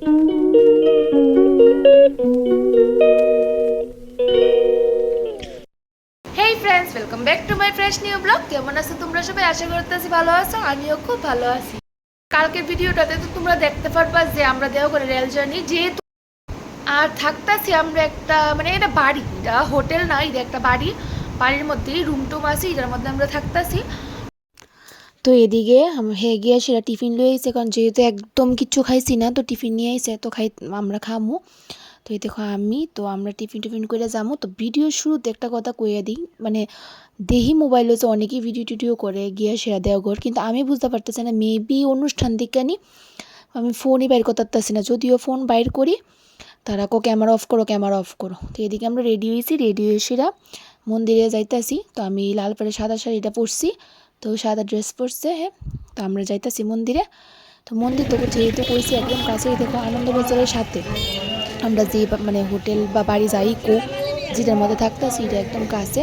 Hey friends, welcome back to my fresh new blog. কেমন আছো তোমরা সবাই? আশা করতেছি ভালো আছো, আমিও খুব ভালো আছি। কালকের ভিডিওটাতে তো তোমরা দেখতে পারবা যে আমরা দেওঘরে রেল জার্নি যেহেতু আর থাকতাছি আমরা একটা মানে এটা বাড়ি, এটা হোটেল না, এটা একটা বাড়ি। বাড়ির মধ্যেই রুম টুম আছে, এটার মধ্যে আমরা থাকতাছি। তো এদিকে হয়ে গিয়ে সেটা টিফিন লয়ে আইছে, কারণ যেহেতু একদম কিচ্ছু খাইছি না, তো টিফিন নিয়ে আইছে, তো আমরা খামু। তো এই দেখো তো আমরা টিফিন করে যাবো। তো ভিডিও শুরুতে একটা কথা কইয়া দিই, মানে দেহি মোবাইল হচ্ছে অনেকেই ভিডিও টিডিও করে গিয়ে সেরা দেওঘর, কিন্তু আমি বুঝতে পারতেছি না মেবি অনুষ্ঠান দিকানি আমি ফোনই বাইর করতেছি না। যদিও ফোন বাইর করি তারা ক্যামেরা অফ করো, ক্যামেরা অফ করো। তো এদিকে আমরা রেডি হয়েছি, রেডি হয়েছিরা মন্দিরে যাইতেছি। তো আমি লাল পাড়ে সাদা শাড়িটা পরছি, তো সাদা ড্রেস পরছে। হ্যাঁ, তো আমরা যাইতেছি মন্দিরে। তো মন্দির তো যেহেতু কইছি একদম কাছেই, দেখো আনন্দবাজারের সাথে আমরা যে মানে হোটেল বা বাড়ি যাই যেটার মধ্যে থাকতেছি এটা একদম কাছে।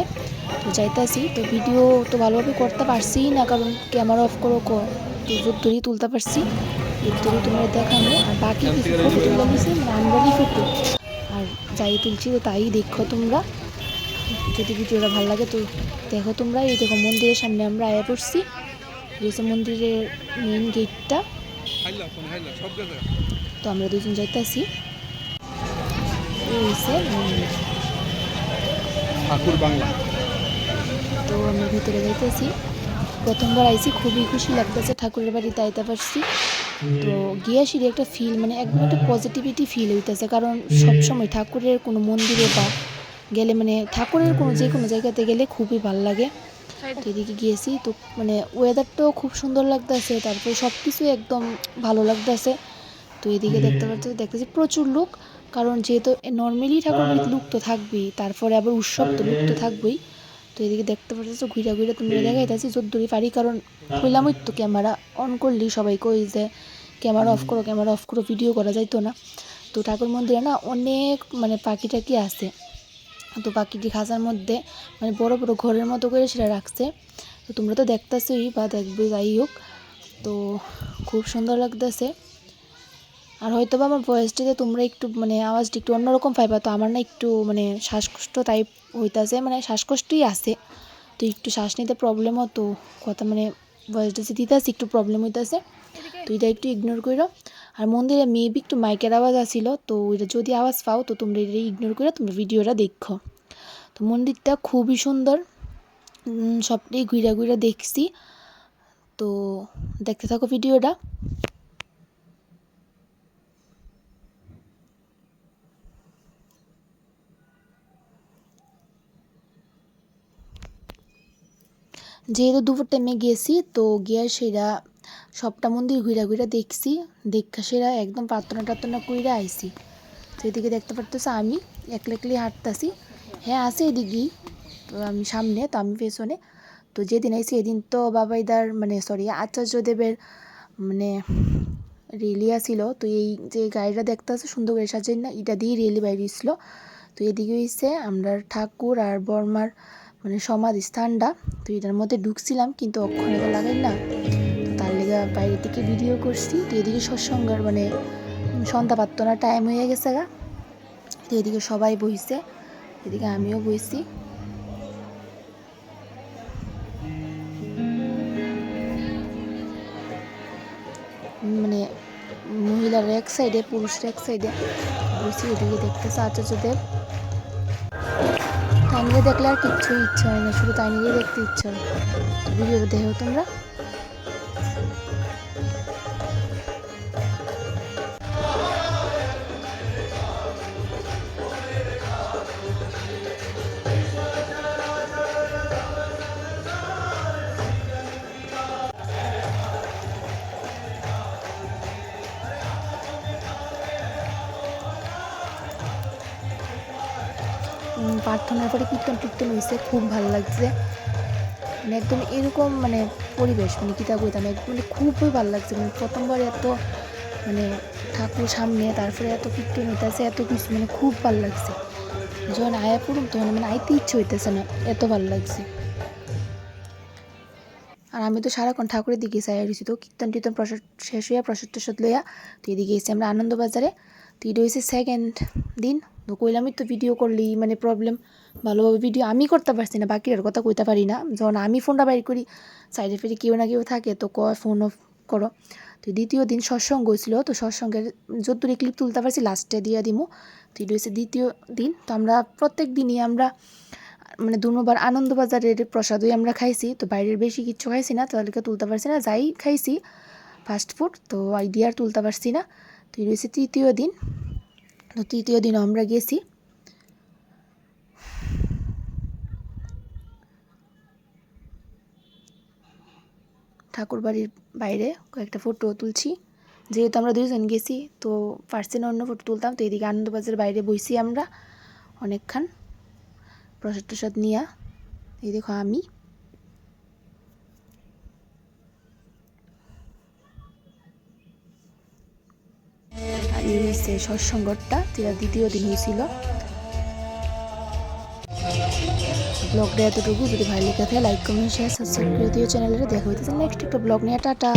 তো যাইতাছি, তো ভিডিও তো ভালোভাবে করতে পারছি না, কারণ ক্যামেরা অফ করো তো জোর ধরেই তুলতে পারছি, এর ধরেই তোমরা দেখানো। আর বাকি কিছু ফটো তুলে নিছি, মানে আমরারই ফটো, আর যাই তুলছি তো তাই দেখো তোমরা। যদি ভিডিওটা ভালো লাগে তো দেখো তোমরা। এই দেখো মন্দিরের সামনে আমরা আয়া পড়ছি, হচ্ছে মন্দিরের মেইন গেটটা। তো আমরা দুজন যাইতাছি, এই হচ্ছে মন্দির ঠাকুর বাংলা। তো আমরা ভিতরে যাইতেছি। প্রথমবার আইছি, খুবই খুশি লাগতেছে ঠাকুরের বাড়িতে আইতে পারছি। তো গিয়া সিঁড়ি একটা ফিল, মানে একদম একটা পজিটিভিটি ফিল হইতেছে, কারণ সবসময় ঠাকুরের কোনো মন্দিরে বা গেলে মানে ঠাকুরের কোনো যে কোনো জায়গাতে গেলে খুবই ভালো লাগে। তো এদিকে গিয়েছি, তো মানে ওয়েদারটাও খুব সুন্দর লাগতেছে, তারপরে সব কিছু একদম ভালো লাগতেছে। তো এদিকে দেখতেছি প্রচুর লোক, কারণ যেহেতু নর্মালি ঠাকুর বাড়িতে লোক তো থাকবেই, তারপরে আবার উৎসব তো লোক তো থাকবেই। তো এদিকে দেখতে পাচ্ছ ঘুরা ঘুরে তোমরা দেখাইতেছি যদ্দুরি পারি, কারণ কইলামই তো ক্যামেরা অন করলি সবাই কই যে ক্যামেরা অফ করো, ক্যামেরা অফ করো, ভিডিও করা যাইতো না। তো ঠাকুর মন্দিরে না অনেক মানে পাখি টাকি আছে। তো পাখিটি খাঁচার মধ্যে মানে বড় বড় ঘরের মতো করে সেটা রাখছে। তো তোমরা তো দেখতেছোই বা দেখবে, যাই হোক। তো খুব সুন্দর লাগতেছে। আর হয়তো বা আমার ভয়েসটিতে তোমরা একটু মানে আওয়াজটা একটু অন্যরকম পাইবা, তো আমার না একটু মানে শ্বাসকষ্ট টাইপ হইতাছে, মানে শ্বাসকষ্টই আছে। তো একটু শ্বাস নিতে প্রবলেম হতো, কথা মানে ভয়েসটা যে দিতেছি একটু প্রবলেম হইতেছে, তো এটা একটু ইগনোর করো। আর মন্দিরে মেবি একটু মাইকের আওয়াজ আসছিল, তো ওইটা যদি আওয়াজ পাও তো তোমরা এটা ইগনোর করে তোমরা ভিডিওটা দেখো। তো মন্দিরটা খুবই সুন্দর, সবটাই ঘুরা ঘুরা দেখছি। তো দেখতে থাকো ভিডিওটা। যেহেতু দুপুর টাইমে গেছি, তো গিয়া সেরা সবটা মন্দির ঘুরা ঘুরা দেখছি, দেখা সেরা একদম প্রার্থনা টার্থনা কইরা আইছি। তো এদিকে দেখতে পারতেছো আমি একলি হাঁটতাছি। হ্যাঁ আছে এদিকেই, তো আমি সামনে, তো আমি পেছনে। তো যেদিন আইছি এদিন তো বাবাইদার মানে সরি আচার্যদেবের মানে রেলি আসিল। তো এই যে গাড়িটা দেখতে আছে সুন্দর করে সাজেন না, এটা দিয়ে রেলি বাইরেছিল। তো এদিকে হইছে আমরা ঠাকুর আর বর্মার মানে সমাধি স্থানটা। তো এটার মধ্যে ঢুকছিলাম, কিন্তু অক্ষরে তো লাগাই না, তো তার লেগে বাইরে থেকে ভিডিও করছি। তো এদিকে সৎসঙ্গের মানে সন্ধ্যা প্রার্থনার টাইম হয়ে গেছে গা। তো এদিকে সবাই বইছে, এদিকে আমিও বইছি। মানে মহিলারা এক সাইডে, পুরুষরা এক সাইডে বসে এদিকে দেখতেছে আচার্যদেব। তাইনিকে দেখলে আর কিচ্ছু ইচ্ছা হয় না, শুধু তাইনিকে দেখতে ইচ্ছা হয়। ভিডিওটা দেখো তোমরা। প্রার্থনার পরে কীর্তন টীর্তন হয়েছে, খুব ভালো লাগছে। মানে একদম এরকম মানে পরিবেশ মানে কীতা কইতাম, মানে খুবই ভালো লাগছে। মানে প্রথমবার এত মানে ঠাকুর সামনে, তারপরে এত কীর্তন হইতেছে, এত কিছু মানে খুব ভালো লাগছে। যখন আয়া পড়ুম তখন মানে আইতে ইচ্ছে হইতেছে না, এত ভালো লাগছে। আর আমি তো সারাক্ষণ ঠাকুরের দিকে চাই রয়েছি, তো কীর্তন টীর্তন প্রসাদ শেষ হইয়া প্রসাদ টসাদ লইয়া তো এদিকে এসেছি আমরা আনন্দবাজারে। তো এটা হয়েছে সেকেন্ড দিন। তো কইলামই তো ভিডিও করলি মানে প্রবলেম, ভালোভাবে ভিডিও আমি করতে পারছি না, বাকির কথা কইতে পারি না। যখন আমি ফোনটা বাইর করি সাইডে ফিরে কেউ না কেউ থাকে তো কয় ফোন অফ করো। তো দ্বিতীয় দিন সৎসঙ্গ হয়েছিল, তো সৎসঙ্গের যতটুকু ক্লিপ তুলতে পারছি লাস্টে দিয়ে দিমু। তো এটা হয়েছে দ্বিতীয় দিন। তো আমরা প্রত্যেক দিনই আমরা মানে দুবার আনন্দবাজারের প্রসাদই আমরা খাইছি, তো বাইরের বেশি কিচ্ছু খাইছি না, তাহলে তুলতে পারছি না। যাই খাইছি ফাস্ট ফুড, তো আইডিয়া আর তুলতে পারছি না। তো এটা হয়েছে তৃতীয় দিন। তো তৃতীয় দিন আমরা গেছি ঠাকুর বাড়ির বাইরে, কয়েকটা ফটো তুলছি যেহেতু আমরা দুইজন গেছি, তো পারছি না অন্য ফটো তুলতাম। তো এদিকে আনন্দবাজারের বাইরে বইছি আমরা অনেকক্ষণ প্রসাদ টসাদ নিয়া। এই দেখো আমি আর এই হচ্ছে সৎসঙ্গটা, যেটা দ্বিতীয় দিন হয়েছিল। ব্লগটা এতটুকু, যদি ভালো লেগে থাকে লাইক কমেন্ট শেয়ার সাবস্ক্রাইব করে দিও চ্যানেলে। দেখা হইতেছে নেক্সট একটা ব্লগ নিয়ে। টাটা।